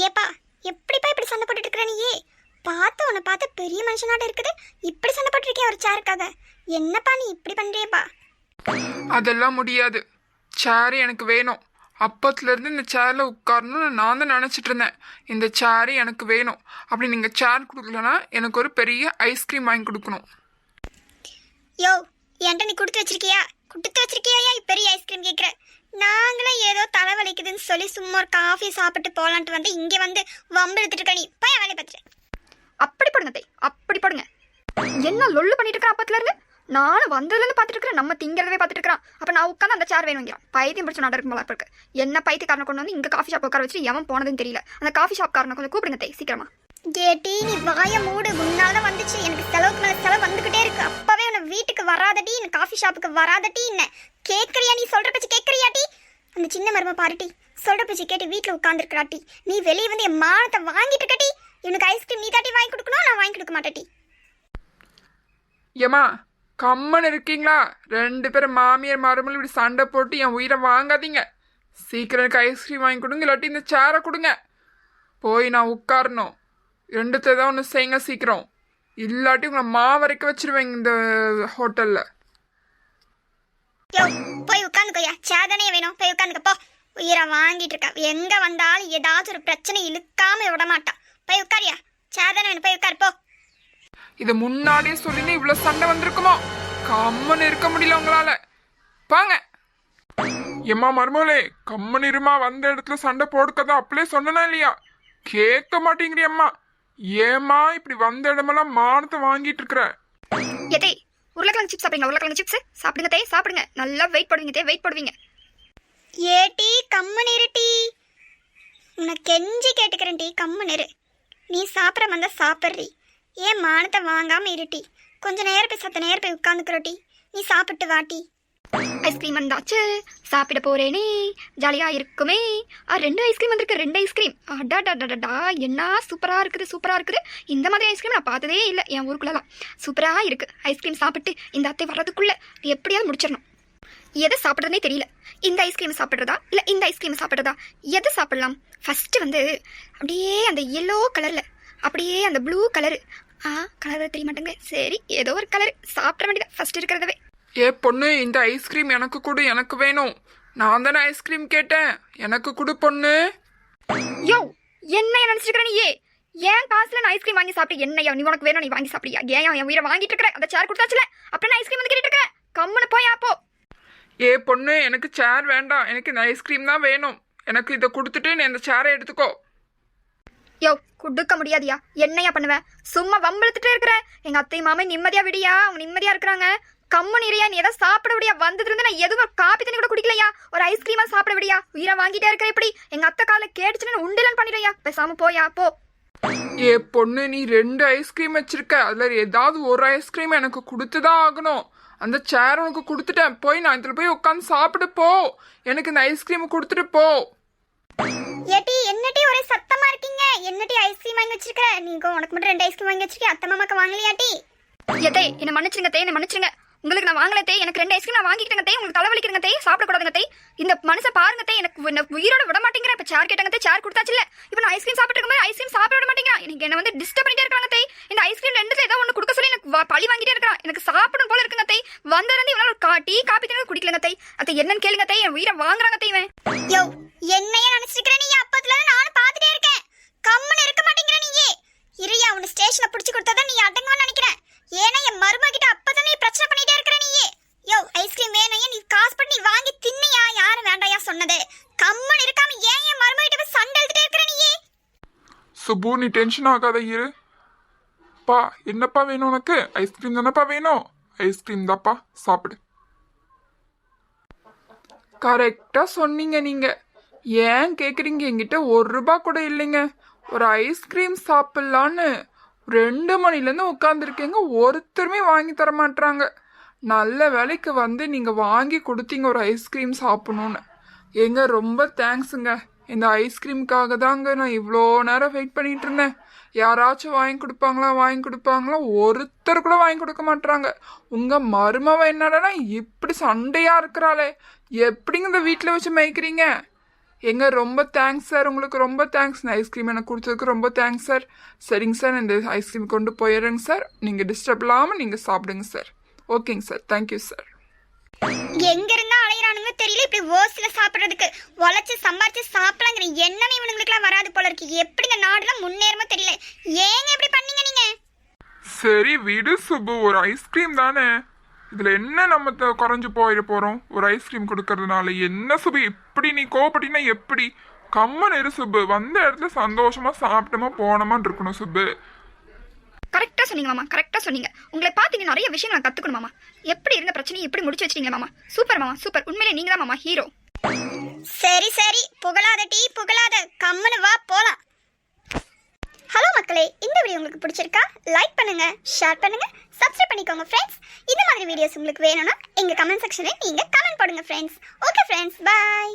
ஏப்பா எப்படிப்பா இப்படி சண்டை போட்டுட்டு இருக்கிற நீ? பார்த்து உன்னை பார்த்து பெரிய மனுஷனாட்ட இருக்குது, இப்படி சண்டை போட்டுருக்கே ஒரு சேருக்காக. என்னப்பா நீ இப்படி பண்றியப்பா? அதெல்லாம் முடியாது. சேரு எனக்கு வேணும். அப்பத்துலேருந்து இந்த சேரில் உட்காரணும்னு நான் தான் நினச்சிட்டு இருந்தேன். இந்த சேரு எனக்கு வேணும். அப்படி நீங்கள் சேர் கொடுக்கலன்னா எனக்கு ஒரு பெரிய ஐஸ்கிரீம் வாங்கி கொடுக்கணும். யோ, என்கிட்ட நீ கொடுத்து வச்சிருக்கியா பெரிய ஐஸ்கிரீம் கேட்குற? நாங்களே ஏதோ தலைவலிக்குதுன்னு சொல்லி சும்மா ஒரு காஃபி சாப்பிட்டு போகலான்ட்டு வந்து இங்கே வந்து வம்பு எடுத்துட்டு இருக்க. நீ போய் வேலையை பார்த்துட்டு. அப்படி போடுங்க தே, அப்படி போடுங்க. என்ன லொல்லு பண்ணிட்டு இருக்கா அப்பத்துல இருந்து? நானும் வந்ததுலேருந்து பார்த்துட்டு இருக்கிறேன், நம்ம திங்கிறதவே பார்த்துட்டு இருக்கிறான். அப்போ நான் உட்காந்து அந்த சேர் வேணுங்கிறான். பைத்தியம் பிடிச்ச நடக்கும் போல இருக்கு. என்ன பைத்தியக்காரனை கொண்டு வந்து இங்கே காஃபி ஷாப் உட்கார வச்சுட்டு எவன் போனதுன்னு தெரியல. அந்த காஃபி ஷாப் காரனை கொஞ்சம் கூப்பிடுங்க தே, சீக்கிரமா. கேட்டி, நீ வாய மூடு. முன்னால வந்துச்சு, எனக்கு செலவுக்கு மேலே செலவு வந்துகிட்டே இருக்கு. அப்பவே உன்னை வீட்டுக்கு வராதடி, இந்த காஃபி ஷாப்புக்கு வராதடி. என்ன கேட்குறியா? நீ சொல்ற பேச்சு கேட்குறியாட்டி? அந்த சின்ன மருமை பாருட்டி, சொல்ற பேச்சு கேட்டு வீட்டில் உட்காந்துருக்கிறாட்டி. நீ வெளியே வந்து என் மானத்தை வாங்கிட்டு இருக்கட்டி. இவனுக்கு ஐஸ்கிரீம் நீ தாட்டி வாங்கி கொடுக்கணும், நான் வாங்கி கொடுக்க மாட்டேட்டி. ஏமா கம்மன் இருக்கீங்களா? 2 பேரும் மாமியார் மருமகள் இப்படி சண்டை போட்டு என் உயிரை வாங்காதீங்க. சீக்கிரம் எனக்கு ஐஸ்கிரீம் வாங்கி கொடுங்க, இல்லாட்டி இந்த சேரை கொடுங்க. போய் நான் உட்காரணும். 2 தான் ஒன்று செய்யுங்க சீக்கிரம், இல்லாட்டி உங்களை மாவரைக்க வச்சிருவேங்க இந்த ஹோட்டலில். யோ, போய் உட்காந்துக்கோயா. சேதனையே வேணும், போய் உட்காந்துக்க போ. உயிரை வாங்கிட்டு இருக்கா. எங்க வந்தாலும் ஏதாச்சும் ஒரு பிரச்சனை இழுக்காம விட மாட்டான். போய் உட்காரியா. சேதனை வேணும், போய் உட்காரு போ. இது முன்னாடியே சொல்லினா இவ்வளோ சண்டை வந்திருக்குமோ? கம்மன் இருக்க முடியல உங்களால. பாங்க எம்மா மருமகளே, கம்மன் இருமா. வந்த இடத்துல சண்டை போடுக்கதான் அப்படியே சொன்னா இல்லையா? கேட்க மாட்டேங்கிறியம்மா. ஏமா இப்படி வந்த இடமெல்லாம் மானத்தை வாங்கிட்டு இருக்கிற? ஏதே, உருளைக்கிழங்கு சிப்ஸ் சாப்பிடுங்க. உருளைக்கிழங்கு சிப்ஸ் சாப்பிடுங்க தே, சாப்பிடுங்க. நல்லா வெயிட் பண்ணுவீங்க தே, வெயிட் பண்ணுவீங்க. ஏட்டி கம்மன் இருட்டி, உன்னை கெஞ்சி கேட்டுக்கிறேன் டி, கம்மன் இரு. நீ சாப்பிட்ற வந்தா சாப்பிட்றி, ஏன் மானத்தை வாங்காம இருட்டி. கொஞ்ச நேரம் போய் சத்த நேரம் போய் உட்காந்துக்கிறோட்டி. நீ சாப்பிட்டு வாட்டி. ஐஸ்கிரீம் வந்தாச்சு, சாப்பிட போறேனே, ஜாலியா இருக்குமே. 2 ஐஸ்கிரீம் வந்திருக்கு, 2 ஐஸ்கிரீம். அடாடாடாடா, என்ன சூப்பரா இருக்குது, சூப்பரா இருக்குது. இந்த மாதிரி ஐஸ்கிரீம் நான் பார்த்ததே இல்லை என் ஊருக்குள்ளலாம். சூப்பரா இருக்கு. ஐஸ்கிரீம் சாப்பிட்டு இந்த அத்தை வர்றதுக்குள்ள எப்படியாவது முடிச்சிடணும். எதை சாப்பிட்றதுனே தெரியல. இந்த ஐஸ்கிரீம் சாப்பிட்றதா இல்லை இந்த ஐஸ்கிரீம் சாப்பிட்றதா? எதை சாப்பிடலாம்? ஃபர்ஸ்ட் வந்து அப்படியே அந்த எல்லோ கலர்ல, அப்படியே அந்த ப்ளூ கலரு. கலர் தெரிய மாட்டேங்குது. சரி, ஏதோ ஒரு கலர் சாப்பிட வேண்டியதா ஃபர்ஸ்ட் இருக்கிறதவே. ஏ பொண்ணு, இந்த ஐஸ்கிரீம் எனக்கு கொடு, எனக்கு வேணும். நான் தானே ஐஸ்கிரீம் கேட்டேன், எனக்கு கொடு பொண்ணு. யோ, என்னைய நினைச்சிருக்கிற நீ? ஏன் காசுல நான் ஐஸ்கிரீம் வாங்கி சாப்பிட்டு என்னையா நீ உனக்கு வேணும் நீ வாங்கி சாப்பிடியா? ஏன் என் உயிரை வாங்கிட்டு இருக்கிற? அந்த சேர் கொடுத்தாச்சுல, அப்புறம் நான் ஐஸ்கிரீம் வந்து கேட்டு இருக்கிறேன். கம்முன்னு போய் அப்போ. ஏ பொண்ணு, எனக்கு சேர் வேண்டாம், எனக்கு இந்த ஐஸ்கிரீம் தான் வேணும். எனக்கு இதை கொடுத்துட்டு நீ அந்த சேரை எடுத்துக்கோ. யோ, கொடுக்க முடியாதியா? என்னையா பண்ணுவேன்? சும்மா வம்பெடுத்துட்டே இருக்கிற. எங்க அத்தை மாமே நிம்மதியா விடியா, அவங்க நிம்மதியா இருக்கிறாங்க. கம்மன் இறையா, நீ எதாவது சாப்பிட விடியா? வந்ததுல இருந்து நான் எதுவும் காப்பி தண்ணி கூட குடிக்கலையா? ஒரு ஐஸ்கிரீமா சாப்பிட விடியா? உயிரை வாங்கிட்டே இருக்கிற. இப்படி எங்க அத்தை காலை கேட்டுச்சுன்னு உண்டிலன் பண்ணிடுறியா? பேசாம போயா போ. ஏ பொண்ணு, நீ 2 ஐஸ்கிரீம் வச்சிருக்க, அதுல ஏதாவது ஒரு ஐஸ்கிரீம் எனக்கு கொடுத்துதான் ஆகணும். அந்த சேர் உனக்கு கொடுத்துட்டேன், போய் நான் இதுல போய் உட்காந்து சாப்பிட்டு போ. எனக்கு இந்த ஐஸ்கிரீம் கொடுத்துட்டு போ. ஏட்டி, என்னட்டி ஒரே சத்தமா இருக்கீங்க? என்னட்டி ஐஸ்கிரீம் வாங்கி வச்சிருக்க? நீங்க உனக்கு மட்டும் 2 ஐஸ்கிரீம் வாங்கி வச்சிருக்கீங்க, அத்தை மாமாக்கு வாங்கலையாட்டி? எதே, என்ன மன்னிச்சிருங்க தே, என்ன மன்னிச்சிருங்க. உங்களுக்கு நான் வாங்கல தே, எனக்கு 2 ஐஸ்கிரீம் நான் வாங்கிக்கிட்டேங்க தே. உங்களுக்கு தலைவலிக்கிறங்க தே, சாப்பிடக்கூடாதுங்க தே. இந்த மனுஷன் பாருங்க தே, எனக்கு உயிரோட விட மாட்டேங்கிற. இப்ப சேர் கேட்டாங்க தே, சேர் கொடுத்தாச்சுல. இப்ப நான் ஐஸ்கிரீம் சாப்பிட்டு இருக்கும்போது ஐஸ்கிரீம் சாப்பிட விட மாட்டேங்கிறான். எனக்கு என்ன வந்து டிஸ்டர்ப் பண்ணிட்டே இருக்காங்க தே. இந்த ஐஸ்கிரீம் 2த்துல ஏதோ ஒன்று கொடுக்க சொல்லி எனக்கு பழி வாங்கிட்டே இருக்கான். எனக்கு சாப்பிடும் போல இருக்குங்க தே. வந்ததுல இவனால ஒரு டீ காப்பி தண்ணி குடிக்கலங்க தே. அத்தை என்னன்னு கேளுங்க தே, என் உயிரை வாங்குறாங்க தே இவன். யோ, என்னைய நினைச்சிருக்கிற நீ? அப்பத்துல இருந்து நானும் பார்த்துட்டே இருக்கேன். கம்முன்னு இருக்க மாட்டேங்கிற நீயே. இரியா, உன்னை ஸ்டேஷன்ல புடிச்சு கொடுத்தாதான் நீ அடங்குவான்னு நினைக்கிறேன். ஏன்னா என் மருமக கிட்ட அப்பதான் நீ பிரச்சனை பண்ணிட்டே இருக்கிற நீயே. யோ, ஐஸ்கிரீம் வேணும், நீ காசு பண்ணி நீ வாங்கி தின்னியா? யாரும் வேண்டாயா சொன்னது? கம்மன் இருக்காம ஏன் என் மருமக கிட்ட சண்டை எழுதிட்டே இருக்கிற நீயே? சுபு, நீ டென்ஷன் ஆகாத இரு. பா, என்னப்பா வேணும் உனக்கு? ஐஸ்கிரீம் தானப்பா வேணும்? ஐஸ்கிரீம் தாப்பா, சாப்பிடு. கரெக்டா சொன்னீங்க நீங்க. ஏன் கேக்குறீங்க? என்கிட்ட 1 ரூபா கூட இல்லைங்க. ஒரு ஐஸ்கிரீம் சாப்பிடலான்னு 2 மணிலேருந்து உட்காந்துருக்கேங்க, ஒருத்தருமே வாங்கி தர மாட்டாங்க. நல்ல வேலைக்கு வந்து நீங்க வாங்கி கொடுத்தீங்க ஒரு ஐஸ்கிரீம் சாப்பிடணும்னு. ஏங்க ரொம்ப தேங்க்ஸுங்க. இந்த ஐஸ்கிரீமுக்காக தாங்க நான் இவ்வளோ நேரம் வெயிட் பண்ணிட்டு இருந்தேன். யாராச்சும் வாங்கி கொடுப்பாங்களா? ஒருத்தர் கூட வாங்கி கொடுக்க மாட்டாங்க. உங்க மருமவ என்னடா இப்படி சண்டையா இருக்கிறாளே, எப்படிங்க இந்த வீட்டில் வச்சு மேய்க்கிறீங்க? எங்க ரொம்ப தேங்க்ஸ் சார், உங்களுக்கு ரொம்ப தேங்க்ஸ். இந்த ஐஸ்கிரீம் எனக்கு கொடுத்ததுக்கு ரொம்ப தேங்க்ஸ் சார். சரிங்க சார், இந்த ஐஸ்கிரீம் கொண்டு போயிடுறேங்க சார். நீங்கள் டிஸ்டர்ப் இல்லாமல் நீங்கள் சாப்பிடுங்க சார். ஓகேங்க சார், தேங்க்யூ சார். எங்க இருந்தா அலையறானுங்க தெரியல. இப்படி ஓசில சாப்பிடுறதுக்கு உழைச்சு சம்பாரிச்சு சாப்பிடலாங்கிற எண்ணமே இவனுங்களுக்குலாம் வராது போல இருக்கு. எப்படி இந்த நாடுலாம் முன்னேறுமோ தெரியல. ஏங்க இப்படி பண்ணீங்க நீங்க? சரி விடு சுப்பு, ஒரு ஐஸ்கிரீம் தானே, இதுல என்ன நம்ம குறைஞ்சு போயிட போறோம்? ஒரு ஐஸ்கிரீம் கொடுக்கறதுனால என்ன சுப்பு இப்படி நீ கோபப்பட்டினா எப்படி? கம்மன் இரு சுப்பு, வந்த இடத்துல சந்தோஷமா சாப்பிட்டோமா போனோமான்னு இருக்கணும் சுப்பு. கரெக்டாக சொன்னீங்க மாமா, கரெக்டாக சொன்னீங்க. உங்களை பார்த்து இங்கே நிறைய விஷயம் நான் கற்றுக்கணும் மாமா. எப்படி இருந்த பிரச்சனையை எப்படி முடிச்சு வச்சிட்டீங்க மாமா. சூப்பர் மாமா, சூப்பர். உண்மையிலே நீங்கள் தான் மாமா ஹீரோ. சரி சரி, புகழாத டீ புகழாத, கம்முன்னு வா போலாம். ஹலோ மக்களே, இந்த வீடியோ உங்களுக்கு பிடிச்சிருக்கா? லைக் பண்ணுங்க, ஷேர் பண்ணுங்க, சப்ஸ்கிரைப் பண்ணிக்கோங்க ஃப்ரெண்ட்ஸ். இந்த மாதிரி வீடியோஸ் உங்களுக்கு வேணும்னா எங்க கமெண்ட் செக்ஷன்ல நீங்க கமெண்ட் போடுங்க ஃப்ரெண்ட்ஸ். Okay friends, by.